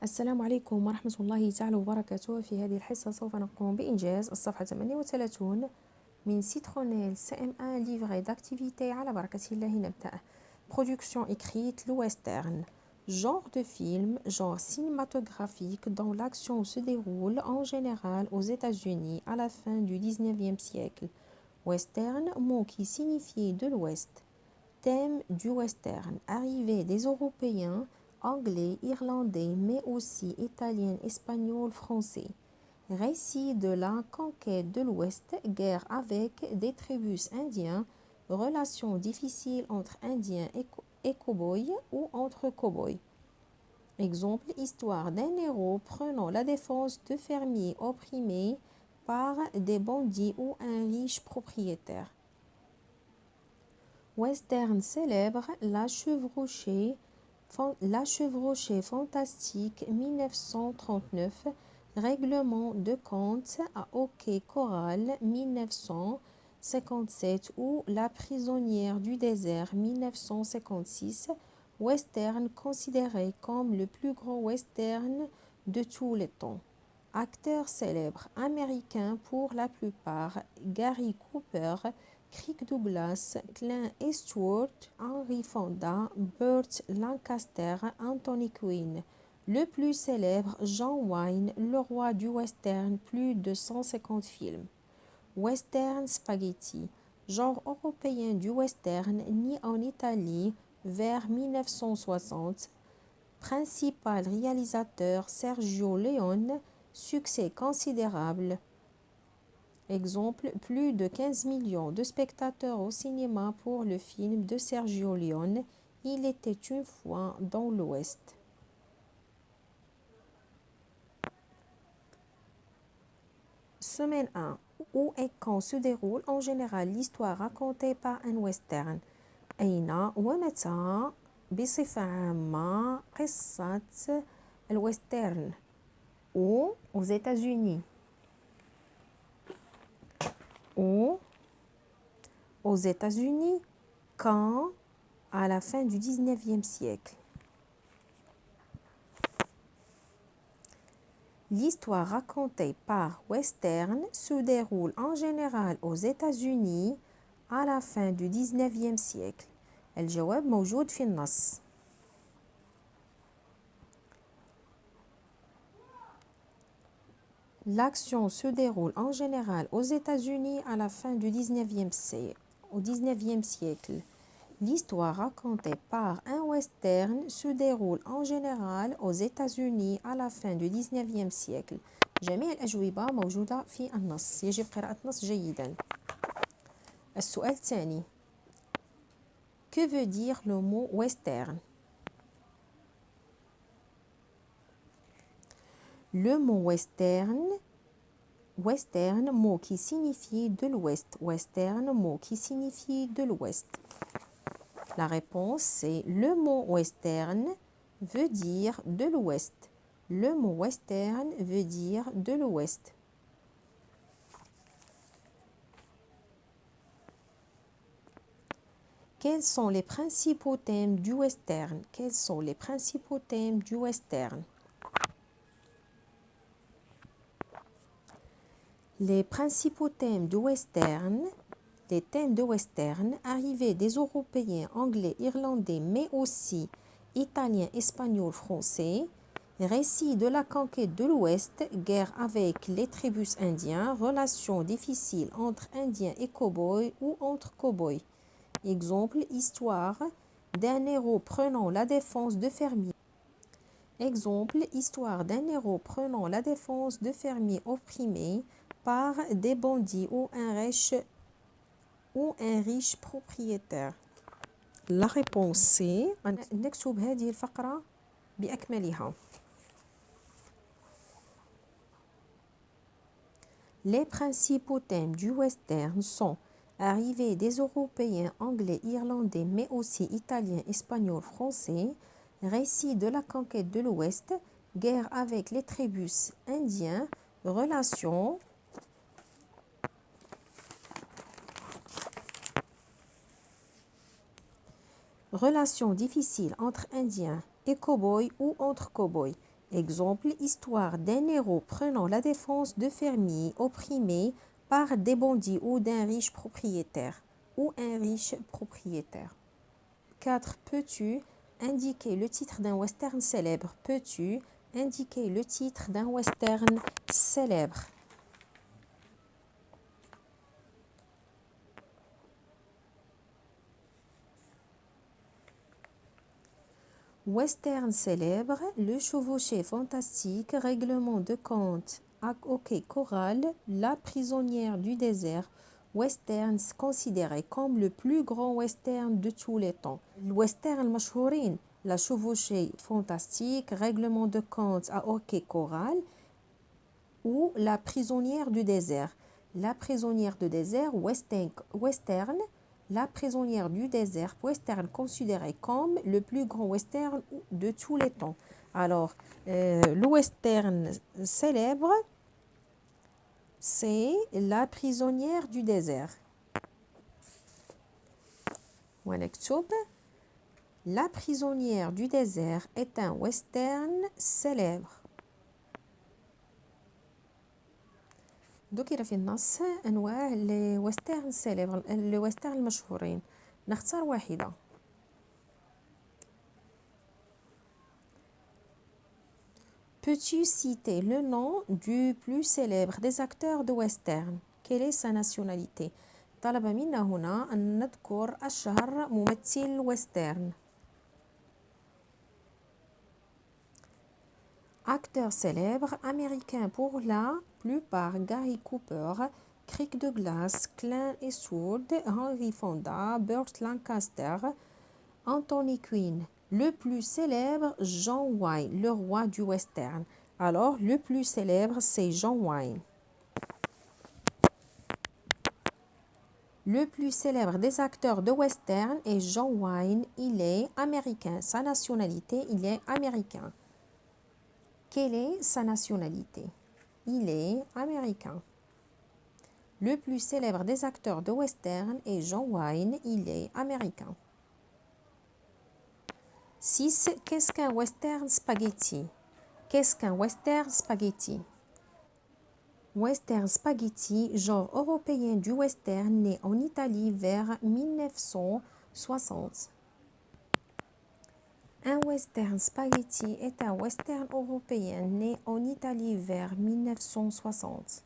السلام عليكم ورحمة الله تعالى وبركاته. في هذه الحصة سوف نقوم بإنجاز الصفحة 38 من Citronelle CM1 livret d'activité. على بركة الله نبدأ. Production écrite, le western. Genre de film, genre cinématographique dont l'action se déroule en général aux États-Unis à la fin du 19e siècle. Western, mot qui signifie de l'Ouest. Thème du western, arrivée des Européens, anglais, irlandais, mais aussi italien, espagnol, français. Récit de la conquête de l'Ouest, guerre avec des tribus indiens, relations difficiles entre Indiens et cow-boys ou entre cow-boys. Exemple, histoire d'un héros prenant la défense de fermiers opprimés par des bandits ou un riche propriétaire. Western célèbre La Chevauchée fantastique 1939, Règlement de compte à Hockey Choral 1957 ou La prisonnière du désert 1956, western considéré comme le plus grand western de tous les temps. Acteurs célèbres américains pour la plupart, Gary Cooper, Kirk Douglas, Clint Eastwood, Henry Fonda, Burt Lancaster, Anthony Quinn. Le plus célèbre, John Wayne, le roi du western, plus de 150 films. Western spaghetti, genre européen du western, né en Italie vers 1960. Principal réalisateur Sergio Leone, succès considérable. Exemple, plus de 15 millions de spectateurs au cinéma pour le film de Sergio Leone, Il était une fois dans l'Ouest. Semaine 1. Où et quand se déroule en général l'histoire racontée par un western? أين ومتى بصفة عامة قصة الويسترن؟ Où aux États-Unis? Où aux États-Unis? Quand? À la fin du 19e siècle. L'histoire racontée par western se déroule en général aux États-Unis à la fin du 19e siècle. الجواب موجود في النص. L'action se déroule en général aux États-Unis à la fin du 19e siècle. L'histoire racontée par un western se déroule en général aux États-Unis à la fin du 19e siècle. جميع الأجوبة موجودة في النص. يجب قراءة النص جيدا. السؤال الثاني. Que veut dire le mot western? Le mot western, mot qui signifie de l'Ouest. Western, mot qui signifie de l'Ouest. La réponse c'est le mot western veut dire de l'Ouest. Le mot western veut dire de l'Ouest. Quels sont les principaux thèmes du western? Quels sont les principaux thèmes du western? Les principaux thèmes du western, les thèmes de western, arrivée des Européens, anglais, irlandais, mais aussi italiens, espagnols, français, récit de la conquête de l'Ouest, guerre avec les tribus indiens, relations difficiles entre Indiens et cow-boys ou entre cow-boys. Exemple, histoire d'un héros prenant la défense de fermiers. Exemple, histoire d'un héros prenant la défense de fermiers opprimés par des bandits ou un riche propriétaire. La réponse c'est نكتب هذه الفقرة بأكملها. Les principaux thèmes du western sont arrivée des Européens, anglais, irlandais, mais aussi italiens, espagnols, français, récit de la conquête de l'Ouest, guerre avec les tribus indiens, relations difficiles entre Indiens et cow-boys ou entre cow-boys. Exemple, histoire d'un héros prenant la défense de fermiers opprimés par des bandits ou d'un riche propriétaire. 4. Peux-tu indiquer le titre d'un western célèbre? Peux-tu indiquer le titre d'un western célèbre? Western célèbre, le chevauché fantastique, règlement de compte, hockey choral, la prisonnière du désert. Western considéré comme le plus grand western de tous les temps. Le western المشهورين, la chevauchée fantastique, règlement de compte à hockey choral ou la prisonnière du désert. La prisonnière du désert, western, la prisonnière du désert, western considéré comme le plus grand western de tous les temps. Alors, le western célèbre, c'est la prisonnière du désert. La prisonnière du désert est un western célèbre. ذكر في النص أنواع الويسترن سيليبر الويسترن المشهورين. نختار واحدة. Peux-tu citer le nom du plus célèbre des acteurs de western? Quelle est sa nationalité? طلب منا هنا أن نذكر أشهر ممثل ويسترن. Acteurs célèbres américains pour la plupart: Gary Cooper, Kirk Douglas, Clint Eastwood, Henry Fonda, Burt Lancaster, Anthony Quinn. Le plus célèbre, John Wayne, le roi du western. Alors, le plus célèbre, c'est John Wayne. Le plus célèbre des acteurs de western est John Wayne. Il est américain. Sa nationalité, il est américain. Quelle est sa nationalité? Il est américain. Le plus célèbre des acteurs de western est John Wayne. Il est américain. 6. Qu'est-ce qu'un western spaghetti? Qu'est-ce qu'un western spaghetti? Western spaghetti, genre européen du western, né en Italie vers 1960. Un western spaghetti est un western européen né en Italie vers 1960.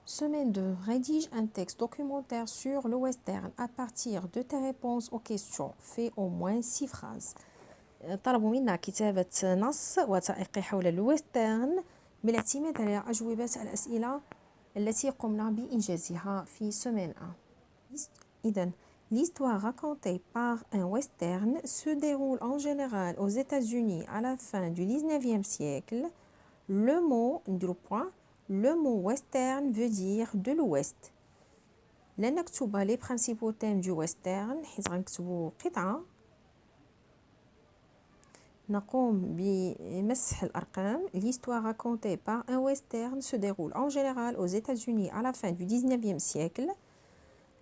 Semaine 2. Rédige un texte documentaire sur le western à partir de tes réponses aux questions. Fais au moins 6 phrases. طلبوا منا كتابة نص وثائقي حول الويسترن بالاعتماد على أجوبة الأسئلة التي قمنا بإنجازها في semaine 1. إذن l'histoire racontée par un western se déroule en général aux États-Unis à la fin du 19e siècle. Le mot western veut dire de l'ouest. لن نكتب les principaux thèmes du western حيث غنكتبوا قطعة. نقوم بمسح الأرقام. L'histoire racontée par un western se déroule en général aux États-Unis à la fin du 19e siècle.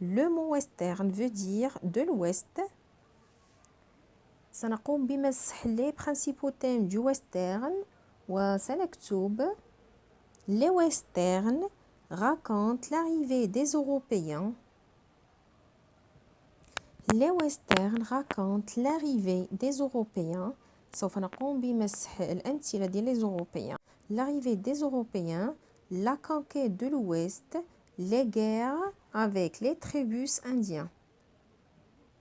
Le mot western veut dire de l'ouest. سنقوم بمسح les principaux thèmes du western وسنكتب les westerns racontent l'arrivée des Européens. Les westerns racontent l'arrivée des Européens. سوف نقوم بمسح الأمثلة ديال les Européens. L'arrivée des Européens, la conquête de l'Ouest, les guerres avec les tribus indiens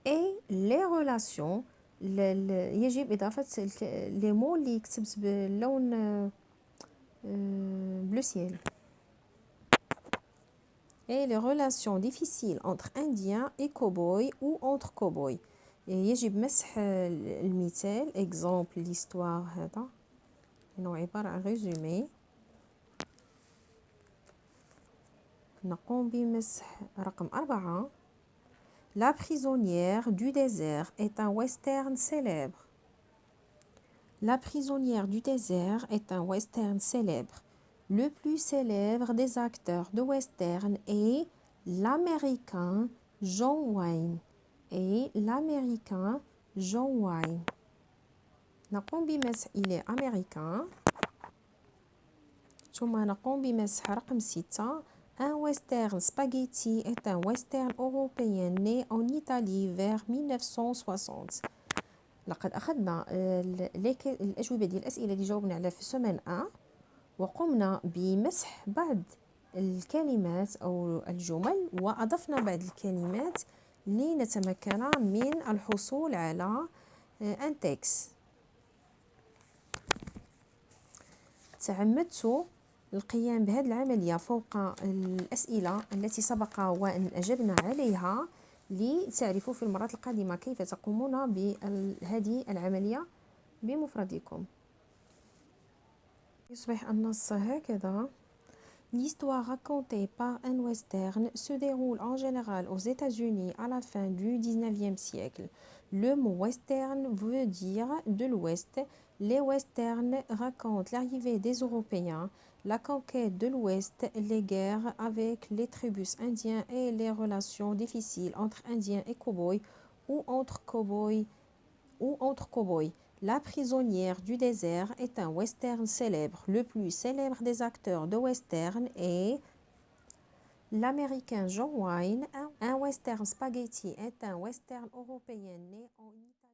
et les relations. يجب إضافة les mots اللي كتبت باللون bleu ciel. Et les relations difficiles entre indiens et cow-boys ou entre cow-boys. يجب مسح المثال. exemple l'histoire هذا إنه عبارة عن résumé. نقوم بمسح رقم 4. La prisonnière du désert est un western célèbre. La prisonnière du désert est un western célèbre. Le plus célèbre des acteurs de western est l'américain John Wayne. نختار نقوم بمسح il est américain. ثم نقوم بمسح رقم 6. Un western spaghetti est un western européen né en Italie vers 1960. لقد أخذنا الأجوبة ديال الأسئلة اللي جاوبنا عليها في سومان 1 وقمنا بمسح بعض الكلمات أو الجمل وأضفنا بعض الكلمات لنتمكن من الحصول على un texte. تعمدت القيام بهذه العملية فوق الأسئلة التي سبق وأن أجبنا عليها لتعرفوا في المرات القادمة كيف تقومون بهذه العملية بمفردكم. يصبح النص هكذا: L'histoire racontée par un western se déroule en général aux États-Unis à la fin du 19e siècle. Le mot western veut dire de l'Ouest. Les westerns racontent l'arrivée des Européens, la conquête de l'Ouest, les guerres avec les tribus indiens et les relations difficiles entre Indiens et cow-boys ou entre cow-boys. La prisonnière du désert est un western célèbre. Le plus célèbre des acteurs de western est l'américain John Wayne. Un western spaghetti est un western européen né en Italie.